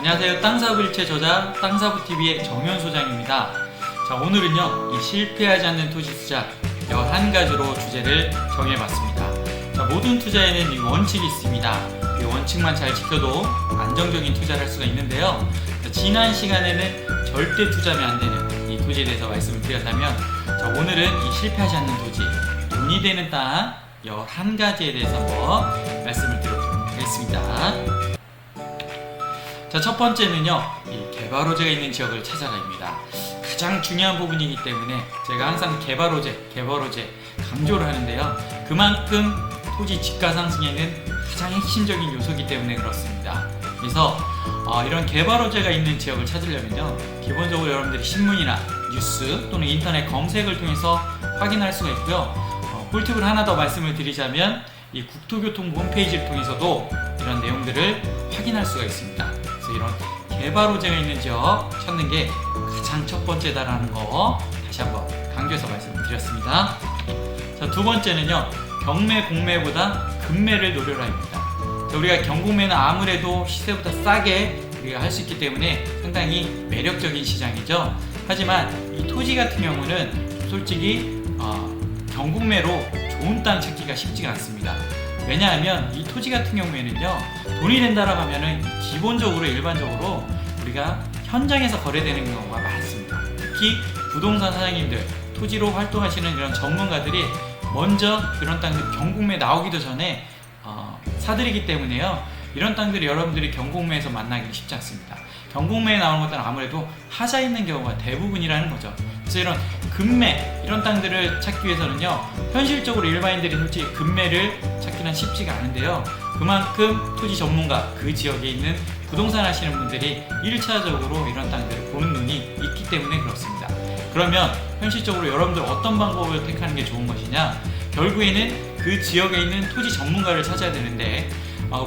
안녕하세요. 땅사부일체 저자 땅사부TV의 정현 소장입니다. 자, 오늘은요, 이 실패하지 않는 토지 투자 11가지로 주제를 정해봤습니다. 자, 모든 투자에는 이 원칙이 있습니다. 이 원칙만 잘 지켜도 안정적인 투자를 할 수가 있는데요. 자, 지난 시간에는 절대 투자하면 안 되는 이 토지에 대해서 말씀을 드렸다면, 자, 오늘은 이 실패하지 않는 토지, 돈이 되는 땅 11가지에 대해서 한번 말씀을 드려보도록 하겠습니다. 자, 첫 번째는요, 이 개발호재가 있는 지역을 찾아라입니다. 가장 중요한 부분이기 때문에 제가 항상 개발호재 강조를 하는데요. 그만큼 토지 집가 상승에는 가장 핵심적인 요소이기 때문에 그렇습니다. 그래서 이런 개발호재가 있는 지역을 찾으려면요, 기본적으로 여러분들이 신문이나 뉴스 또는 인터넷 검색을 통해서 확인할 수가 있고요. 꿀팁을 하나 더 말씀을 드리자면, 이 국토교통부 홈페이지를 통해서도 이런 내용들을 확인할 수가 있습니다. 그래서 이런 개발호재가 있는 지역 찾는 게 가장 첫 번째다라는 거 다시 한번 강조해서 말씀을 드렸습니다. 자, 두 번째는요, 경매 공매보다 급매를 노려라입니다. 자, 우리가 경공매는 아무래도 시세보다 싸게 우리가 할 수 있기 때문에 상당히 매력적인 시장이죠. 하지만 이 토지 같은 경우는 솔직히 경공매로 좋은 땅 찾기가 쉽지가 않습니다. 왜냐하면 이 토지 같은 경우에는요, 돈이 된다라고 하면은 기본적으로 일반적으로 우리가 현장에서 거래되는 경우가 많습니다. 특히 부동산 사장님들, 토지로 활동하시는 그런 전문가들이 먼저 이런 땅들 경공매 나오기도 전에 사들이기 때문에요. 이런 땅들이 여러분들이 경공매에서 만나기 쉽지 않습니다. 경공매에 나오는 것들은 아무래도 하자 있는 경우가 대부분이라는 거죠. 그래서 이런 급매, 이런 땅들을 찾기 위해서는요, 현실적으로 일반인들이 솔직히 급매를 찾기는 쉽지가 않은데요. 그만큼 토지 전문가, 그 지역에 있는 부동산 하시는 분들이 1차적으로 이런 땅들을 보는 눈이 있기 때문에 그렇습니다. 그러면 현실적으로 여러분들 어떤 방법을 택하는 게 좋은 것이냐? 결국에는 그 지역에 있는 토지 전문가를 찾아야 되는데,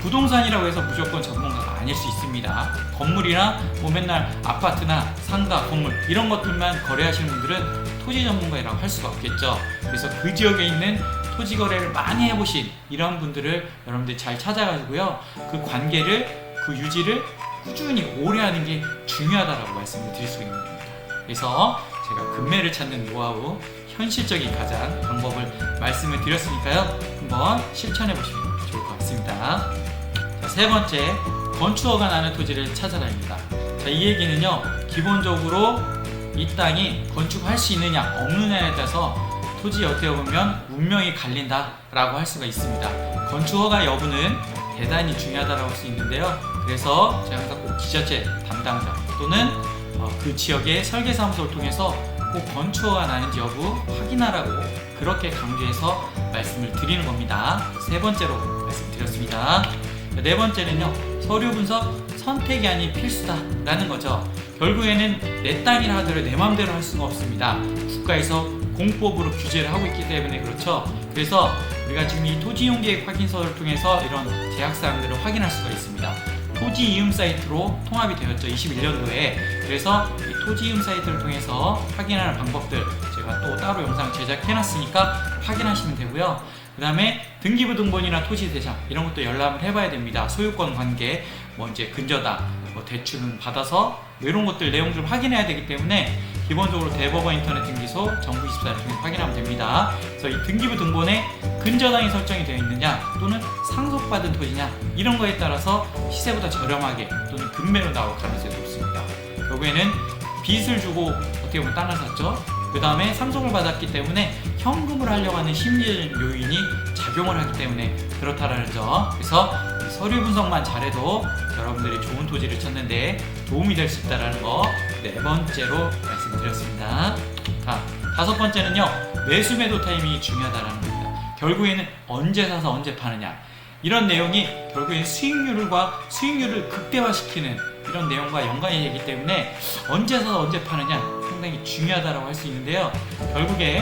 부동산이라고 해서 무조건 전문가가 아닐 수 있습니다. 건물이나 뭐 맨날 아파트나 상가, 건물 이런 것들만 거래하시는 분들은 토지 전문가라고 할 수가 없겠죠. 그래서 그 지역에 있는 토지 거래를 많이 해보신 이런 분들을 여러분들이 잘 찾아가지고요, 그 관계를, 그 유지를 꾸준히 오래 하는 게 중요하다라고 말씀을 드릴 수 있는 겁니다. 그래서 제가 급매를 찾는 노하우, 현실적인 가장 방법을 말씀을 드렸으니까요, 한번 실천해 보시면 좋을 것 같습니다. 자, 세 번째, 건축허가 나는 토지를 찾아라입니다. 자, 이 얘기는요, 기본적으로 이 땅이 건축할 수 있느냐 없느냐에 따라서 토지 어떻게 보면 운명이 갈린다라고 할 수가 있습니다. 건축허가 여부는 대단히 중요하다고 할 수 있는데요. 그래서 제가 항상 꼭 지자체 담당자 또는 그 지역의 설계사무소를 통해서 꼭 건축허가 나는지 여부 확인하라고 그렇게 강조해서 말씀을 드리는 겁니다. 세 번째로 말씀드렸습니다. 네 번째는요, 서류 분석 선택이 아닌 필수다라는 거죠. 결국에는 내 땅이라 하더라도 내 마음대로 할 수가 없습니다. 국가에서 공법으로 규제를 하고 있기 때문에 그렇죠. 그래서 우리가 지금 이 토지이용계획 확인서를 통해서 이런 제약사항들을 확인할 수가 있습니다. 토지 이음 사이트로 통합이 되었죠, 21년도에. 그래서 이 토지 이음 사이트를 통해서 확인하는 방법들 제가 또 따로 영상 제작해놨으니까 확인하시면 되고요. 그 다음에 등기부 등본이나 토지 대장 이런 것도 열람을 해봐야 됩니다. 소유권 관계, 뭐 이제 근저당, 뭐 대출은 받아서 뭐 이런 것들 내용들을 확인해야 되기 때문에 기본적으로 대법원 인터넷 등기소 정부24를 통해 확인하면 됩니다. 그래서 이 등기부 등본에 근저당이 설정이 되어 있느냐 또는 상속받은 토지냐 이런 거에 따라서 시세보다 저렴하게 또는 급매로 나올 가능성이 높습니다. 결국에는 빚을 주고 어떻게 보면 땅을 샀죠. 그 다음에 상속을 받았기 때문에 현금을 하려고 하는 심리적 요인이 작용을 하기 때문에 그렇다라는 점. 그래서 서류 분석만 잘해도 여러분들이 좋은 토지를 찾는데 도움이 될 수 있다는 거 네 번째로 말씀드렸습니다. 자, 다섯 번째는요, 매수 매도 타이밍이 중요하다는 겁니다. 결국에는 언제 사서 언제 파느냐, 이런 내용이 결국에는 수익률을 극대화시키는 이런 내용과 연관이 되기 때문에 언제 사서 언제 파느냐 상당히 중요하다고 할 수 있는데요. 결국에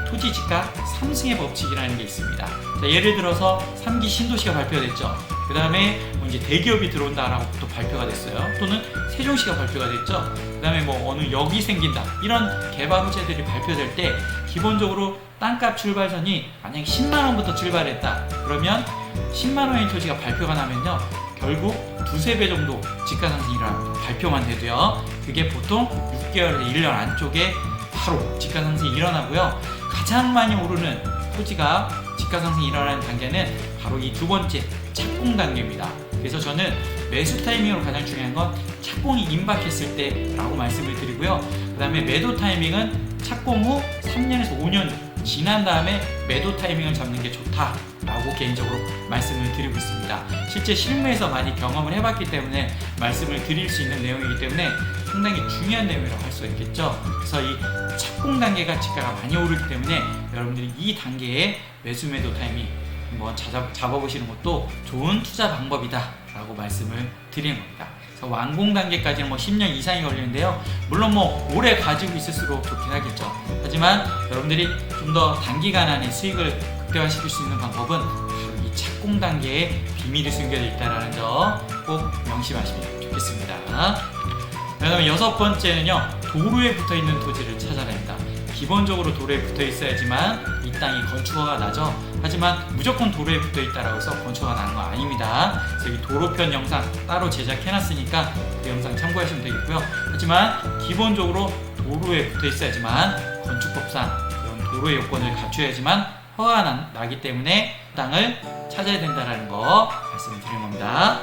토지 집가 3승의 법칙이라는 게 있습니다. 자, 예를 들어서 3기 신도시가 발표됐죠. 그 다음에 이제 대기업이 들어온다라고 또 발표가 됐어요. 또는 세종시가 발표가 됐죠. 그 다음에 뭐 어느 역이 생긴다, 이런 개발 호재들이 발표될 때 기본적으로 땅값 출발선이 만약에 10만원부터 출발했다 그러면 10만원의 토지가 발표가 나면요, 결국 두세 배 정도 지가 상승이 일어납니다. 발표만 돼도요. 그게 보통 6개월에서 1년 안쪽에 바로 지가 상승이 일어나고요. 가장 많이 오르는 토지가 지가 상승이 일어나는 단계는 바로 이 두 번째 착공 단계입니다. 그래서 저는 매수 타이밍으로 가장 중요한 건 착공이 임박했을 때라고 말씀을 드리고요. 그 다음에 매도 타이밍은 착공 후 3년에서 5년 지난 다음에 매도 타이밍을 잡는 게 좋다라고 개인적으로 말씀을 드리고 있습니다. 실제 실무에서 많이 경험을 해봤기 때문에 말씀을 드릴 수 있는 내용이기 때문에 상당히 중요한 내용이라고 할 수 있겠죠. 그래서 이 착공 단계가 지가가 많이 오르기 때문에 여러분들이 이 단계에 매수 매도 타이밍 한번 잡아보시는 것도 좋은 투자 방법이다 라고 말씀을 드리는 겁니다. 그래서 완공 단계까지는 10년 이상이 걸리는데요. 물론 오래 가지고 있을수록 좋긴 하겠죠. 하지만 여러분들이 좀 더 단기간 안에 수익을 극대화시킬 수 있는 방법은 바로 이 착공 단계에 비밀이 숨겨져 있다는 점 꼭 명심하시면 좋겠습니다. 그 다음에 6번째는요, 도로에 붙어 있는 토지를 찾아야 합니다. 기본적으로 도로에 붙어 있어야지만 이 땅이 건축허가 나죠. 하지만 무조건 도로에 붙어 있다라고 해서 건축허가 나는 거 아닙니다. 그래서 이 도로편 영상 따로 제작해놨으니까 그 영상 참고하시면 되겠고요. 하지만 기본적으로 도로에 붙어 있어야지만 건축법상 그런 도로의 요건을 갖춰야지만 허가가 나기 때문에 땅을 찾아야 된다는 거 말씀을 드리는 겁니다.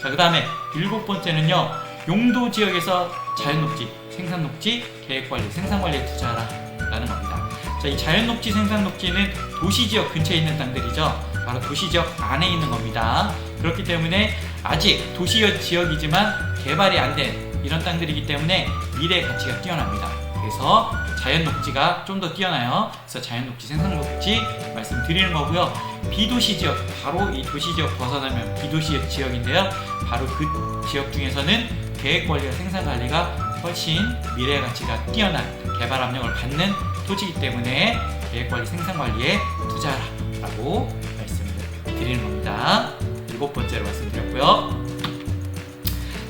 자, 그 다음에 7번째는요, 용도 지역에서 자연녹지, 생산녹지, 계획관리, 생산관리에 투자하라 라는 겁니다. 자, 이 자연녹지, 생산녹지는 도시지역 근처에 있는 땅들이죠. 바로 도시지역 안에 있는 겁니다. 그렇기 때문에 아직 도시지역이지만 개발이 안 된 이런 땅들이기 때문에 미래 가치가 뛰어납니다. 그래서 자연녹지가 좀 더 뛰어나요. 그래서 자연녹지, 생산녹지 말씀드리는 거고요. 비도시지역, 바로 이 도시지역 벗어나면 비도시지역인데요. 바로 그 지역 중에서는 계획관리와 생산관리가 훨씬 미래 가치가 뛰어난 개발 압력을 받는 토지이기 때문에 계획관리, 생산관리에 투자하라 라고 말씀을 드리는 겁니다. 7번째로 말씀드렸고요.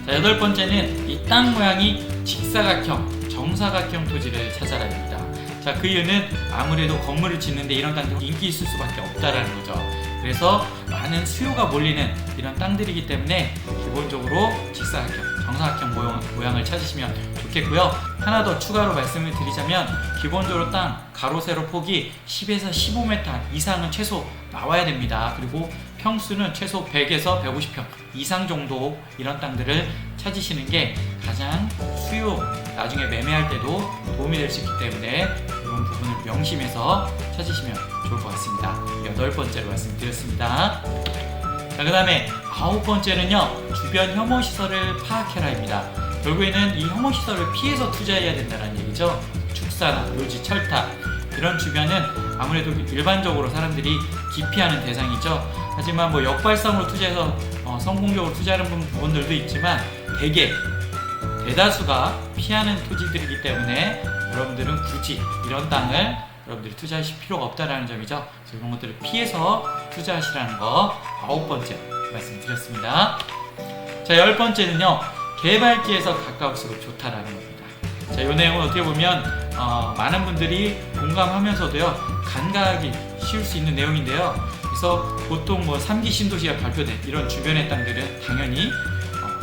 자, 8번째는 이 땅 모양이 직사각형, 정사각형 토지를 찾아라 됩니다. 자, 그 이유는 아무래도 건물을 짓는데 이런 땅들이 인기 있을 수밖에 없다라는 거죠. 그래서 많은 수요가 몰리는 이런 땅들이기 때문에 기본적으로 직사각형, 정사각형 모양을 찾으시면 좋겠고요. 하나 더 추가로 말씀을 드리자면 기본적으로 땅 가로 세로 폭이 10에서 15m 이상은 최소 나와야 됩니다. 그리고 평수는 최소 100에서 150평 이상 정도 이런 땅들을 찾으시는 게 가장 수요, 나중에 매매할 때도 도움이 될 수 있기 때문에 이런 부분을 명심해서 찾으시면 좋을 것 같습니다. 8번째로 말씀드렸습니다. 자, 그 다음에 9번째는요, 주변 혐오시설을 파악해라입니다. 결국에는 이 혐오시설을 피해서 투자해야 된다는 얘기죠. 축사나 묘지, 철탑 이런 주변은 아무래도 일반적으로 사람들이 기피하는 대상이죠. 하지만 역발상으로 투자해서 성공적으로 투자하는 부분들도 있지만 대다수가 피하는 토지들이기 때문에 여러분들은 굳이 이런 땅을 여러분들이 투자하실 필요가 없다는 점이죠. 그래서 이런 것들을 피해서 투자하시라는 거 9번째 말씀드렸습니다. 자, 10번째는요, 개발지에서 가까울수록 좋다라는 겁니다. 자, 이 내용은 어떻게 보면 많은 분들이 공감하면서도요, 간과하기 쉬울 수 있는 내용인데요. 그래서 보통 3기 신도시가 발표된 이런 주변의 땅들은 당연히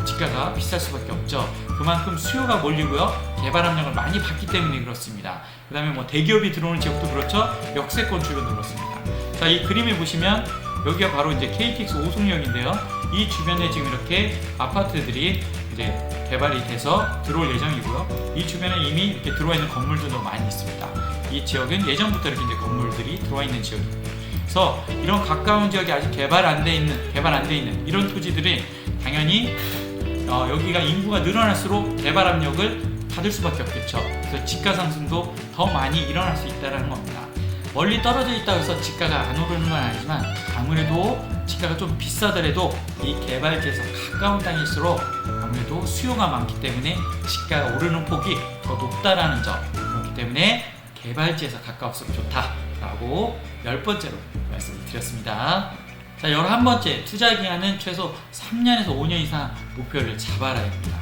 지가가 비쌀 수밖에 없죠. 그만큼 수요가 몰리고요, 개발 압력을 많이 받기 때문에 그렇습니다. 그 다음에 대기업이 들어오는 지역도 그렇죠. 역세권 주변도 그렇습니다. 자, 이 그림을 보시면 여기가 바로 이제 KTX 오송역인데요. 이 주변에 지금 이렇게 아파트들이 이제 개발이 돼서 들어올 예정이고요. 이 주변에 이미 이렇게 들어와 있는 건물들도 많이 있습니다. 이 지역은 예전부터 이렇게 이제 건물들이 들어와 있는 지역입니다. 그래서 이런 가까운 지역이 아직 개발 안 돼 있는 이런 토지들이 당연히 여기가 인구가 늘어날수록 개발 압력을 받을 수밖에 없겠죠. 그래서 지가 상승도 더 많이 일어날 수 있다는 겁니다. 멀리 떨어져 있다고 해서 지가가 안 오르는 건 아니지만 아무래도 지가가 좀 비싸더라도 이 개발지에서 가까운 땅일수록 아무래도 수요가 많기 때문에 지가가 오르는 폭이 더 높다라는 점, 그렇기 때문에 개발지에서 가까울수록 좋다라고 10번째로 말씀을 드렸습니다. 자, 11번째, 투자 기간은 최소 3년에서 5년 이상 목표를 잡아라 합니다.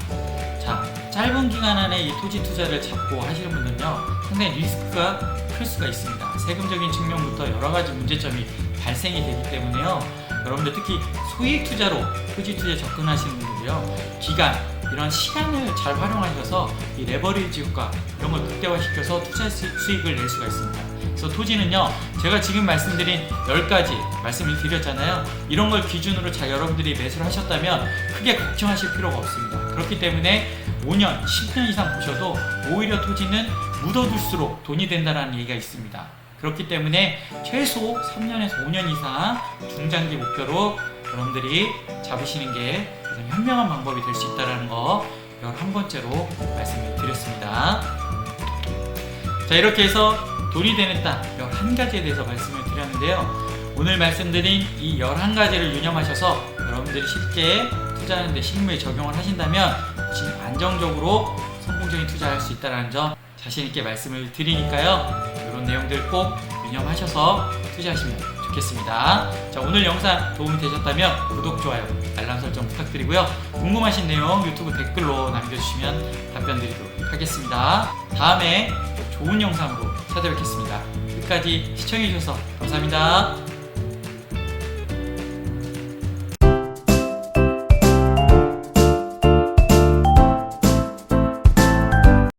자, 짧은 기간 안에 이 토지 투자를 잡고 하시는 분들은요, 상당히 리스크가 클 수가 있습니다. 세금적인 측면부터 여러 가지 문제점이 발생이 되기 때문에요, 여러분들 특히 소액 투자로 토지 투자에 접근하시는 분들이요, 기간, 이런 시간을 잘 활용하셔서 이 레버리지 효과 이런 걸 극대화시켜서 투자 수익을 낼 수가 있습니다. 그래서 토지는요, 제가 지금 말씀드린 10가지 말씀을 드렸잖아요. 이런 걸 기준으로 잘 여러분들이 매수를 하셨다면 크게 걱정하실 필요가 없습니다. 그렇기 때문에 5년, 10년 이상 보셔도 오히려 토지는 묻어둘수록 돈이 된다는 얘기가 있습니다. 그렇기 때문에 최소 3년에서 5년 이상 중장기 목표로 여러분들이 잡으시는 게 가장 현명한 방법이 될 수 있다는 거 11번째로 말씀을 드렸습니다. 자, 이렇게 해서 돈이 되는 땅 11가지에 대해서 말씀을 드렸는데요. 오늘 말씀드린 이 11가지를 유념하셔서 여러분들이 실제 투자하는 데 실무에 적용을 하신다면 안정적으로 성공적인 투자할 수 있다는 점 자신있게 말씀을 드리니까요, 이런 내용들 꼭 유념하셔서 투자하시면 좋겠습니다. 자, 오늘 영상 도움이 되셨다면 구독, 좋아요, 알람 설정 부탁드리고요. 궁금하신 내용 유튜브 댓글로 남겨주시면 답변 드리도록 하겠습니다. 다음에 또 좋은 영상으로 찾아뵙겠습니다. 끝까지 시청해주셔서 감사합니다.